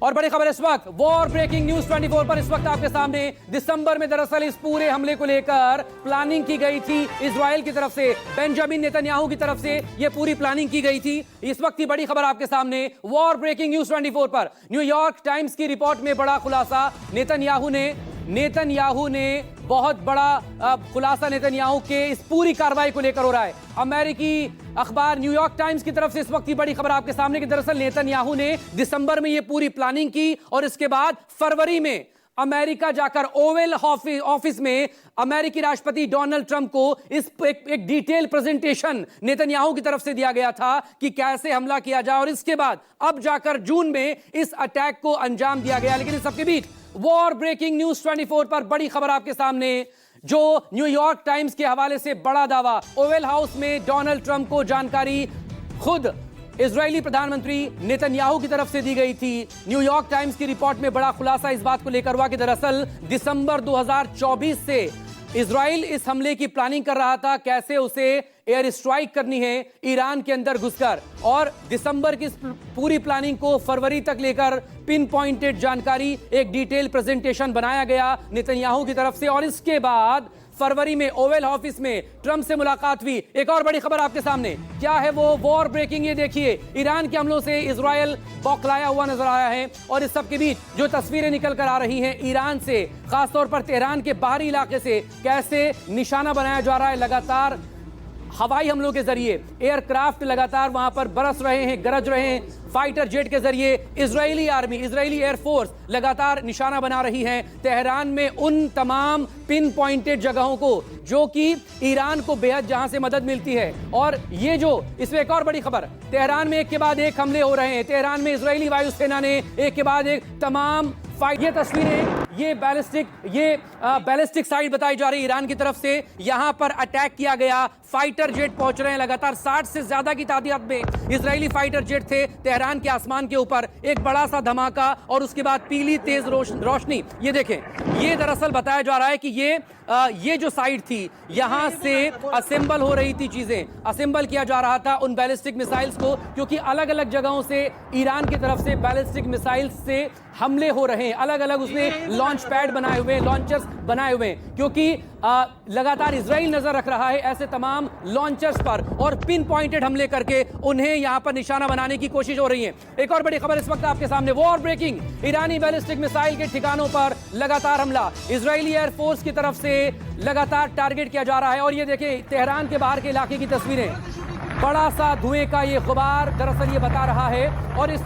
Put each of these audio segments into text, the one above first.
और बड़ी खबर इस वक्त वॉर ब्रेकिंग न्यूज 24 पर इस वक्त आपके सामने। दिसंबर में दरअसल इस पूरे हमले को लेकर प्लानिंग की गई थी इजराइल की तरफ से, बेंजामिन नेतन्याहू की तरफ से यह पूरी प्लानिंग की गई थी। इस वक्त की बड़ी खबर आपके सामने वॉर ब्रेकिंग न्यूज 24 पर। न्यूयॉर्क टाइम्स की रिपोर्ट में बड़ा खुलासा नेतन्याहू ने बहुत बड़ा खुलासा नेतन्याहू के इस पूरी कार्रवाई को लेकर हो रहा है। अमेरिकी अखबार न्यूयॉर्क टाइम्स की तरफ से इस वक्त की बड़ी खबर आपके सामने कि दरअसल नेतन्याहू ने दिसंबर में यह पूरी प्लानिंग की और इसके बाद फरवरी में अमेरिका जाकर ओवल ऑफिस में अमेरिकी राष्ट्रपति डोनाल्ड ट्रंप को इस एक डिटेल प्रेजेंटेशन नेतन्याहू की तरफ से दिया गया था कि कैसे हमला किया जाए, और इसके बाद अब जाकर जून में इस अटैक को अंजाम दिया गया। लेकिन इस सबके बीच वॉर ब्रेकिंग न्यूज 24 पर बड़ी खबर आपके सामने, जो न्यूयॉर्क टाइम्स के हवाले से बड़ा दावा। ओवल हाउस में डोनाल्ड ट्रंप को जानकारी खुद इजरायली प्रधानमंत्री नेतन्याहू की तरफ से दी गई थी। न्यूयॉर्क टाइम्स की रिपोर्ट में बड़ा खुलासा इस बात को लेकर हुआ कि दरअसल दिसंबर 2024 से इजराइल इस हमले की प्लानिंग कर रहा था, कैसे उसे एयर स्ट्राइक करनी है ईरान के अंदर घुसकर, और दिसंबर की पूरी प्लानिंग को फरवरी तक लेकर पिन पॉइंटेड जानकारी, एक डिटेल प्रेजेंटेशन बनाया गया नेतन्याहू की तरफ से। और इसके बाद फरवरी में ओवल ऑफिस में ट्रंप से मुलाकात हुई। एक और बड़ी खबर आपके सामने, क्या है वो वॉर ब्रेकिंग, ये देखिए। ईरान के हमलों से इजराइल बौखलाया हुआ नजर आया है, और इस सब के बीच जो तस्वीरें निकल कर आ रही हैं ईरान से, खासतौर पर तेहरान के बाहरी इलाके से कैसे निशाना बनाया जा रहा है। लगातार हवाई हमलों के जरिए एयरक्राफ्ट लगातार वहां पर बरस रहे हैं, गरज रहे हैं। फाइटर जेट के जरिए इजरायली आर्मी, इजरायली एयरफोर्स लगातार निशाना बना रही है तेहरान में उन तमाम पिन पॉइंटेड जगहों को जो कि ईरान को बेहद जहां से मदद मिलती है। और ये जो इसमें एक और बड़ी खबर, तेहरान में एक के बाद एक हमले हो रहे हैं। तेहरान में इजरायली वायुसेना ने एक के बाद एक तमाम फाइट, ये तस्वीरें, ये बैलिस्टिक साइट बताई जा रही है ईरान की तरफ से। यहां पर अटैक किया गया, फाइटर जेट पहुंच रहे हैं लगातार। 60 से ज्यादा की तादाद में इजरायली फाइटर जेट थे तेहरान के आसमान के ऊपर। एक बड़ा सा धमाका और उसके बाद पीली तेज रोशनी। ये देखें, ये दरअसल बताया जा रहा है कि ये जो साइट थी, यहां से असेंबल हो रही थी चीजें, असेंबल किया जा रहा था उन बैलिस्टिक मिसाइल्स को, क्योंकि अलग अलग जगहों से ईरान की तरफ से बैलिस्टिक मिसाइल्स से हमले हो रहे हैं। अलग अलग उसमें लॉन्च पैड बनाए हुए, लॉन्चर्स बनाए हुए, क्योंकि लगातार इजराइल नजर रख रहा है ऐसे तमाम लॉन्चर्स पर, और पिन पॉइंटेड हमले करके उन्हें यहां पर निशाना बनाने की कोशिश हो रही है। एक और बड़ी खबर इस वक्त आपके सामने, वॉर ब्रेकिंग, ईरानी बैलिस्टिक मिसाइल के ठिकानों पर लगातार हमला, इजरायली एयरफोर्स की तरफ से लगातार टारगेट किया जा रहा है। और ये देखिए तेहरान के बाहर के इलाके की तस्वीरें, बड़ा सा धुएं का ये गुबार दरअसल ये बता रहा है। और इस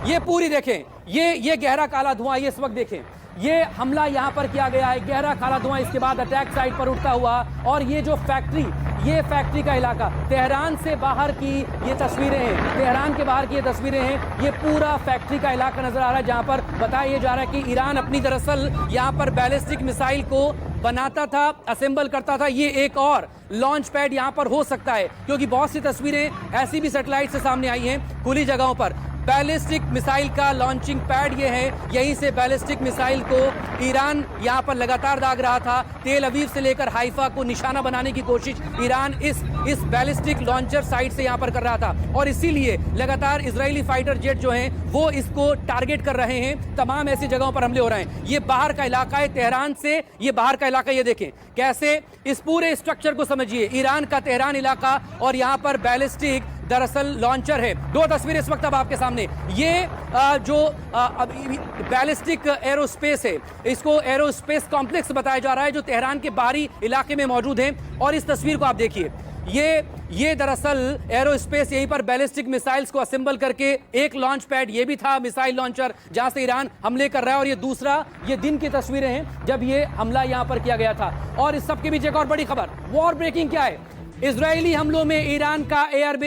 ये पूरी देखें, ये गहरा काला धुआं, ये इस वक्त देखें, ये हमला यहां पर किया गया है, गहरा काला धुआं, इसके बाद अटैक साइट पर उठता हुआ। और ये जो फैक्ट्री का इलाका, तेहरान से बाहर की ये तस्वीरें हैं, तेहरान के बाहर की ये तस्वीरें हैं, ये पूरा फैक्ट्री का इलाका नजर आ रहा है, जहां पर बताया जा रहा है कि ईरान अपनी दरअसल यहां पर बैलिस्टिक मिसाइल को बनाता था, असेंबल करता था। ये एक और लॉन्च पैड यहां पर हो सकता है, क्योंकि बहुत सी तस्वीरें ऐसी भी सैटेलाइट से सामने आई हैं खुली जगहों पर। बैलिस्टिक मिसाइल का लॉन्चिंग पैड ये है, यहीं से बैलिस्टिक मिसाइल को ईरान यहां पर लगातार दाग रहा था। तेल अवीव से लेकर हाइफा को निशाना बनाने की कोशिश ईरान इस बैलिस्टिक लॉन्चर साइट से यहां पर कर रहा था, और इसीलिए लगातार इजरायली फाइटर जेट जो हैं वो इसको टारगेट कर रहे हैं। तमाम ऐसी जगहों पर हमले हो रहे हैं। ये बाहर का इलाका है तेहरान से, ये बाहर का इलाका, ये देखें कैसे इस पूरे स्ट्रक्चर को समझिए, ईरान का तेहरान इलाका, और यहां पर बैलिस्टिक दरअसल लॉन्चर है। दो तस्वीरें इस वक्त अब आपके सामने, ये जो बैलिस्टिक एरोस्पेस है, इसको एरोस्पेस कॉम्प्लेक्स बताया जा रहा है, जो तेहरान के बाहरी इलाके में मौजूद है। और इस तस्वीर को आप देखिए, ये दरअसल एरोस्पेस, यहीं पर बैलिस्टिक मिसाइल्स को असेंबल करके एक लॉन्च पैड ये भी था, मिसाइल लॉन्चर, जहां से ईरान हमले कर रहा है। और ये दूसरा, ये दिन की तस्वीरें हैं जब ये हमला यहां पर किया गया था। और इस सब के बीच एक और बड़ी खबर, वॉर ब्रेकिंग क्या है, इजरायली हमलों में ईरान का एयरबेस